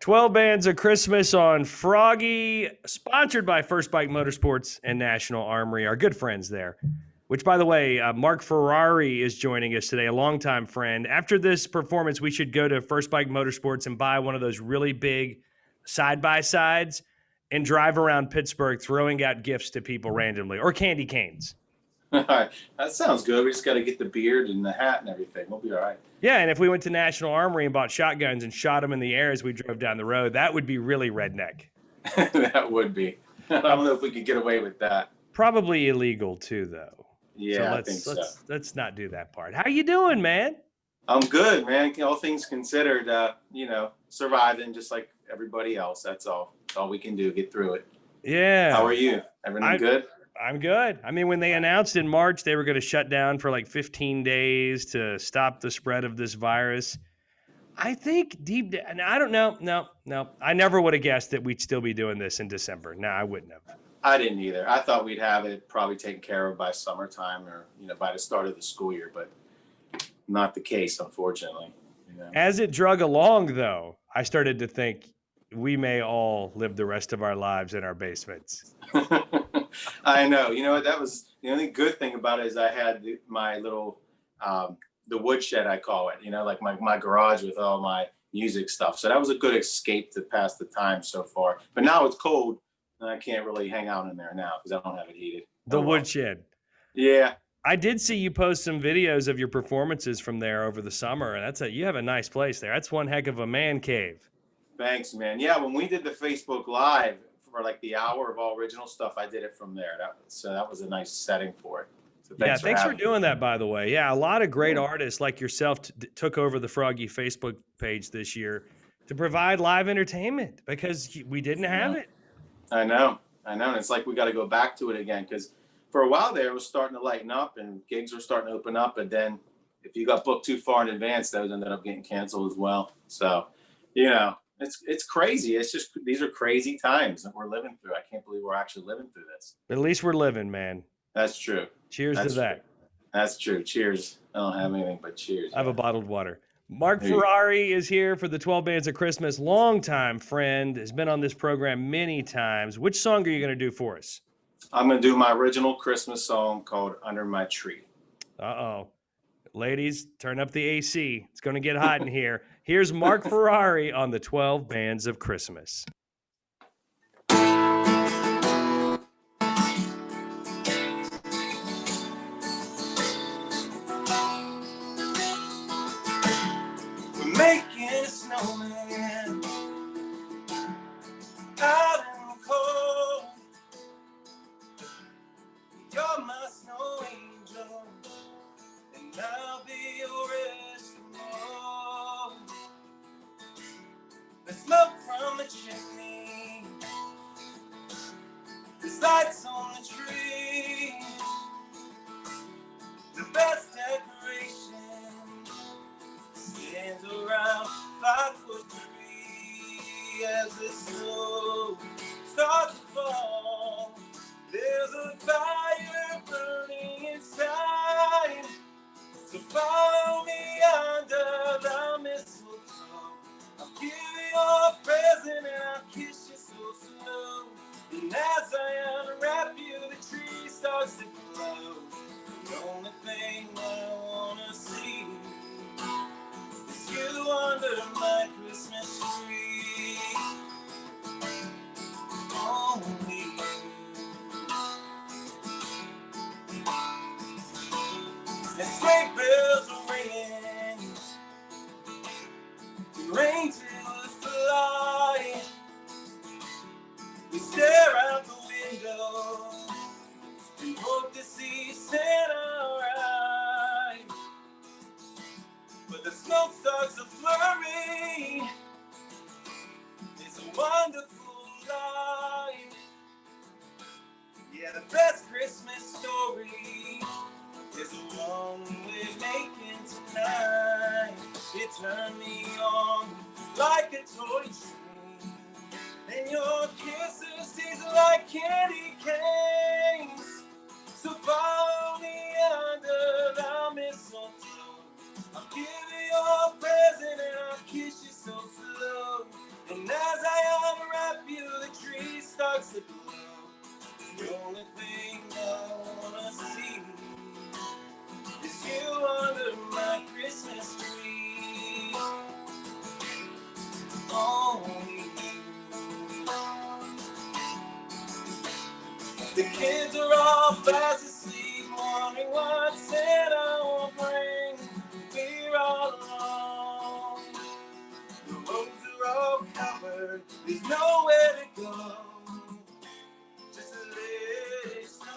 12 Bands of Christmas on Froggy, sponsored by First Bike Motorsports and National Armory, our good friends there. Which, by the way, Mark Ferrari is joining us today, a longtime friend. After this performance, we should go to First Bike Motorsports and buy one of those really big side-by-sides and drive around Pittsburgh throwing out gifts to people randomly, or candy canes. All right. That sounds good. We just got to get the beard and the hat and everything. We'll be all right. Yeah, and if we went to National Armory and bought shotguns and shot them in the air as we drove down the road, that would be really redneck. That would be. I don't know if we could get away with that. Probably illegal, too, though. Yeah, I think so. Let's not do that part. How you doing, man? I'm good, man. All things considered, surviving just like everybody else. That's all. That's all we can do. Get through it. Yeah. How are you? Everything good? I'm good. I mean, when they announced in March they were going to shut down for like 15 days to stop the spread of this virus, I think deep down, and I don't know. No. I never would have guessed that we'd still be doing this in December. No, I wouldn't have. I didn't either. I thought we'd have it probably taken care of by summertime or, by the start of the school year, but not the case, unfortunately. As it drug along, though, I started to think we may all live the rest of our lives in our basements. I know. You know what? That was the only good thing about it is I had my little, the woodshed, I call it, like my garage with all my music stuff. So that was a good escape to pass the time so far. But now it's cold and I can't really hang out in there now because I don't have it heated. The woodshed. Yeah. I did see you post some videos of your performances from there over the summer. And you have a nice place there. That's one heck of a man cave. Thanks, man. Yeah, when we did the Facebook Live for like the hour of all original stuff, I did it from there. That was a nice setting for it. So thanks for doing that, by the way. Yeah, a lot of great artists like yourself took over the Froggy Facebook page this year to provide live entertainment because we didn't have it. I know. And it's like we got to go back to it again because for a while there, it was starting to lighten up and gigs were starting to open up. And then if you got booked too far in advance, those ended up getting canceled as well. So, it's crazy. It's just, these are crazy times that we're living through. I can't believe we're actually living through this. But at least we're living, man. That's true. Cheers to that. That's true. Cheers. I don't have anything but cheers. I have a bottled water. Mark Ferrari is here for the 12 Bands of Christmas. Longtime friend, has been on this program many times. Which song are you going to do for us? I'm going to do my original Christmas song called Under My Tree. Uh-oh. Ladies, turn up the AC. It's going to get hot in here. Here's Mark Ferrari on the 12 Bands of Christmas. We're making a snowman out in the cold. You're my snow angel, and I'll be your Eskimo. The smoke from the chimney, there's lights on the tree. The best decoration stands around 5'3" as the snow starts to fall. There's a fire burning inside, so follow me under the mistletoe. I'll give you a present and I'll kiss you so slow. And as I unwrap you, the tree starts to glow. The only thing I wanna see is you under my Christmas tree. Only you. And sleigh bells are ringing, the reindeer fly. We stare out the window and hope to see Santa arrive. But the snow starts to flurry. It's a wonderful life. Yeah, the best Christmas story is the one we're making tonight. It turned me on like a toy train, and your kisses taste like candy canes. So follow me under the mistletoe. I'll give you a present and I'll kiss you so slow. And The kids are all fast asleep, wondering what Santa will bring. We're all alone. The roads are all covered, there's nowhere to go. Just to let it snow.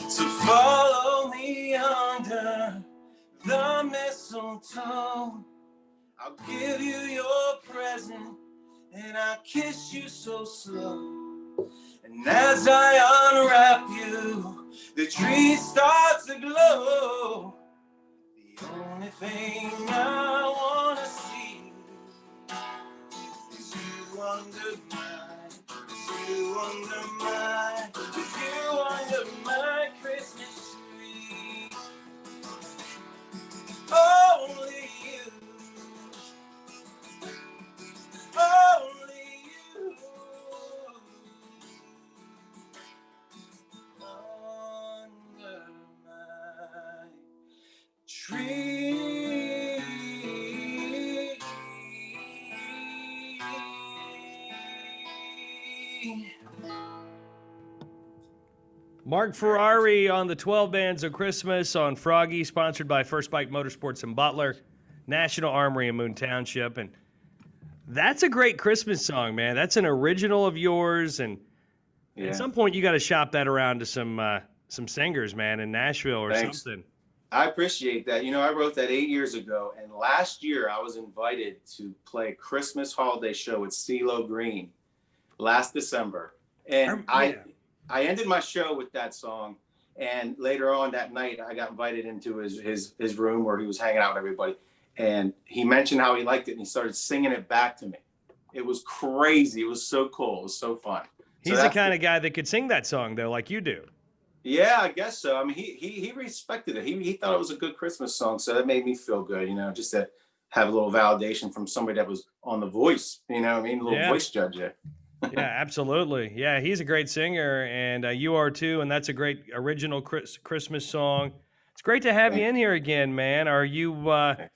So follow me under the mistletoe. I'll give you your present and I'll kiss you so slow. And as I unwrap you, the tree starts to glow. The only thing I wanna see is you under my Christmas tree. Only you, only you, under my tree. Mark Ferrari on the 12 Bands of Christmas on Froggy, sponsored by First Bike Motorsports in Butler, National Armory in Moon Township. And that's a great Christmas song, man. That's an original of yours. And at some point, you got to shop that around to some singers, man, in Nashville or something. I appreciate that. You know, I wrote that 8 years ago. And last year, I was invited to play a Christmas holiday show with CeeLo Green last December. And I ended my show with that song, and later on that night, I got invited into his room where he was hanging out with everybody, and he mentioned how he liked it, and he started singing it back to me. It was crazy. It was so cool. It was so fun. He's the kind of guy that could sing that song, though, like you do. Yeah, I guess so. I mean, he respected it. He thought it was a good Christmas song, so that made me feel good, you know, just to have a little validation from somebody that was on The Voice, you know what I mean? A little voice judge there. Yeah, absolutely. Yeah, he's a great singer, and you are too. And that's a great original Christmas song. It's great to have you in here again, man. Are you? I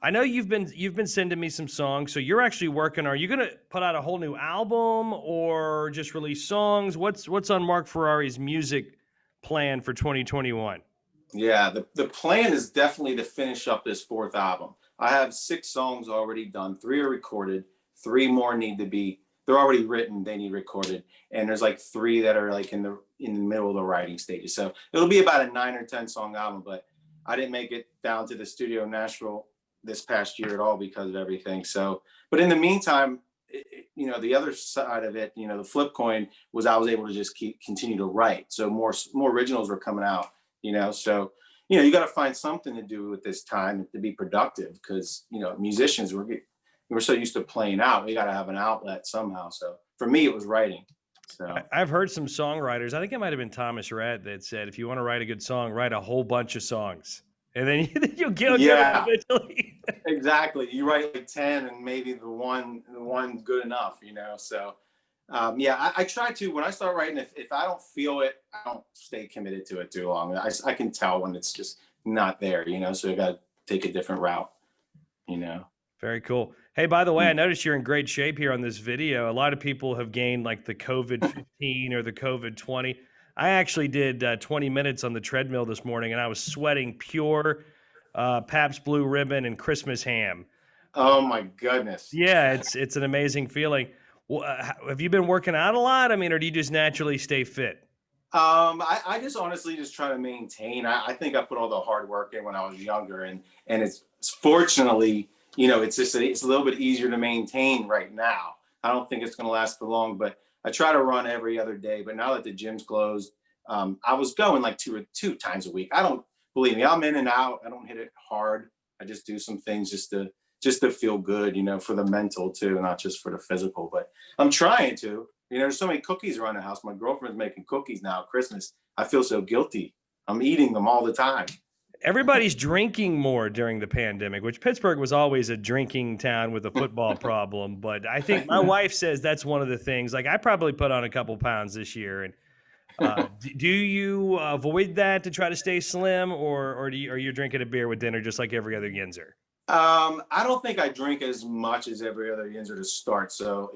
know you've been sending me some songs, so you're actually working. Are you going to put out a whole new album or just release songs? What's on Mark Ferrari's music plan for 2021? Yeah, the plan is definitely to finish up this fourth album. I have 6 songs already done. 3 are recorded. 3 more need to be. They're already written, they need recorded. And there's like 3 that are like in the middle of the writing stages. So it'll be about a 9 or 10 song album, but I didn't make it down to the studio in Nashville this past year at all because of everything. So, but in the meantime, you know, the other side of it, you know, the flip coin was I was able to just continue to write. So more originals were coming out, you know, so, you know, you got to find something to do with this time to be productive because, you know, musicians we're so used to playing out. We got to have an outlet somehow. So for me, it was writing. So I've heard some songwriters. I think it might have been Thomas Rhett that said, if you want to write a good song, write a whole bunch of songs. And then you'll get it eventually. Exactly. You write like 10 and maybe the one good enough, you know? So I try to, when I start writing, if I don't feel it, I don't stay committed to it too long. I can tell when it's just not there, you know? So I got to take a different route, you know? Very cool. Hey, by the way, I noticed you're in great shape here on this video. A lot of people have gained like the COVID-15 or the COVID-20. I actually did 20 minutes on the treadmill this morning, and I was sweating pure Pabst Blue Ribbon and Christmas ham. Oh my goodness! Yeah, it's an amazing feeling. Well, have you been working out a lot? I mean, or do you just naturally stay fit? I just honestly just try to maintain. I think I put all the hard work in when I was younger, and it's fortunately, you know, it's a little bit easier to maintain right now. I don't think it's going to last for long, but I try to run every other day. But now that the gym's closed, I was going like two times a week. Believe me, I'm in and out. I don't hit it hard. I just do some things just to feel good, you know, for the mental too, not just for the physical. But I'm trying to. You know, there's so many cookies around the house. My girlfriend's making cookies now at Christmas. I feel so guilty. I'm eating them all the time. everybody's drinking more during the pandemic, which Pittsburgh was always a drinking town with a football problem. But I think my wife says that's one of the things. Like I probably put on a couple pounds this year. And do you avoid that to try to stay slim, or are you drinking a beer with dinner just like every other Yinzer? I don't think I drink as much as every other Yinzer to start. So,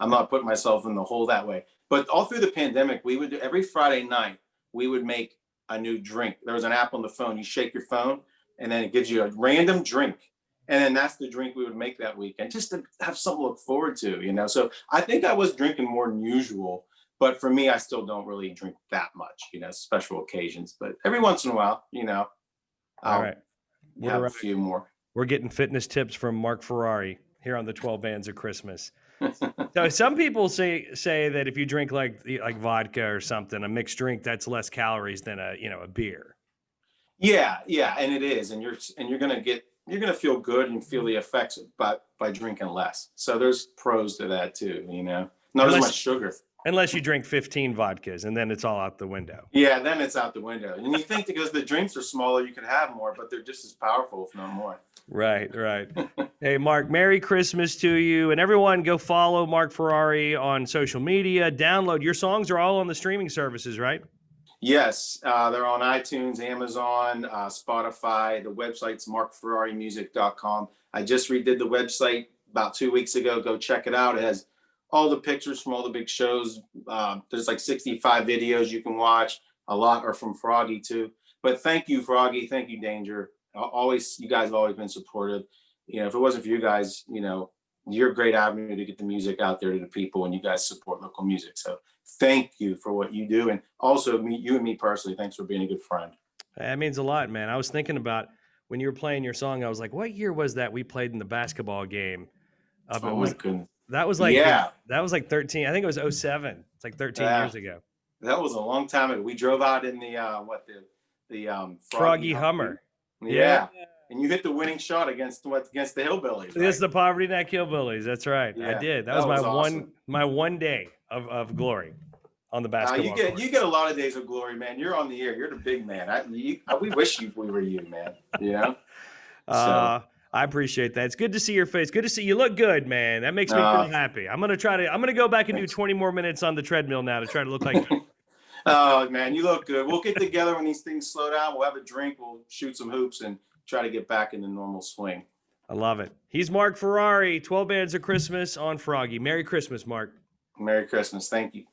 I'm not putting myself in the hole that way. But all through the pandemic, we would do every Friday night, we would make a new drink. There was an app on the phone. You shake your phone and then it gives you a random drink. And then that's the drink we would make that weekend just to have something to look forward to. So I think I was drinking more than usual. But for me, I still don't really drink that much, special occasions. But every once in a while, All right. have a few more. We're getting fitness tips from Mark Ferrari here on the 12 Bands of Christmas. So some people say that if you drink like vodka or something, a mixed drink, that's less calories than a beer. Yeah, and it is, and you're gonna feel good and feel the effects by drinking less. So there's pros to that too, not as much sugar. Unless you drink 15 vodkas, and then it's all out the window. Yeah, then it's out the window. And you think because the drinks are smaller, you can have more, but they're just as powerful, if not more. Right. Hey, Mark, Merry Christmas to you. And everyone go follow Mark Ferrari on social media. Download. Your songs are all on the streaming services, right? Yes, they're on iTunes, Amazon, Spotify. The website's markferrarimusic.com. I just redid the website about 2 weeks ago. Go check it out. It has all the pictures from all the big shows. There's like 65 videos you can watch. A lot are from Froggy too. But thank you, Froggy. Thank you, Danger. You guys have always been supportive. If it wasn't for you guys, you're a great avenue to get the music out there to the people, and you guys support local music. So thank you for what you do. And also you and me personally, thanks for being a good friend. That means a lot, man. I was thinking about when you were playing your song, I was like, what year was that we played in the basketball game? My goodness. That was like, that was like 13. I think it was 07. It's like 13 years ago. That was a long time ago. We drove out in the Froggy Hummer. Yeah. And you hit the winning shot against the Hillbillies. Right? Against the Poverty Neck Hillbillies. That's right. Yeah, I did. That was my awesome. my one day of glory on the basketball court. You get a lot of days of glory, man. You're on the air. You're the big man. We wish we were you, man. I appreciate that. It's good to see your face. Good to see you. Look good, man. That makes me pretty happy. I'm gonna go back and do 20 more minutes on the treadmill now to try to look like you. Oh man, you look good. We'll get together when these things slow down. We'll have a drink. We'll shoot some hoops and try to get back in the normal swing. I love it. He's Mark Ferrari. 12 Bands of Christmas on Froggy. Merry Christmas, Mark. Merry Christmas. Thank you.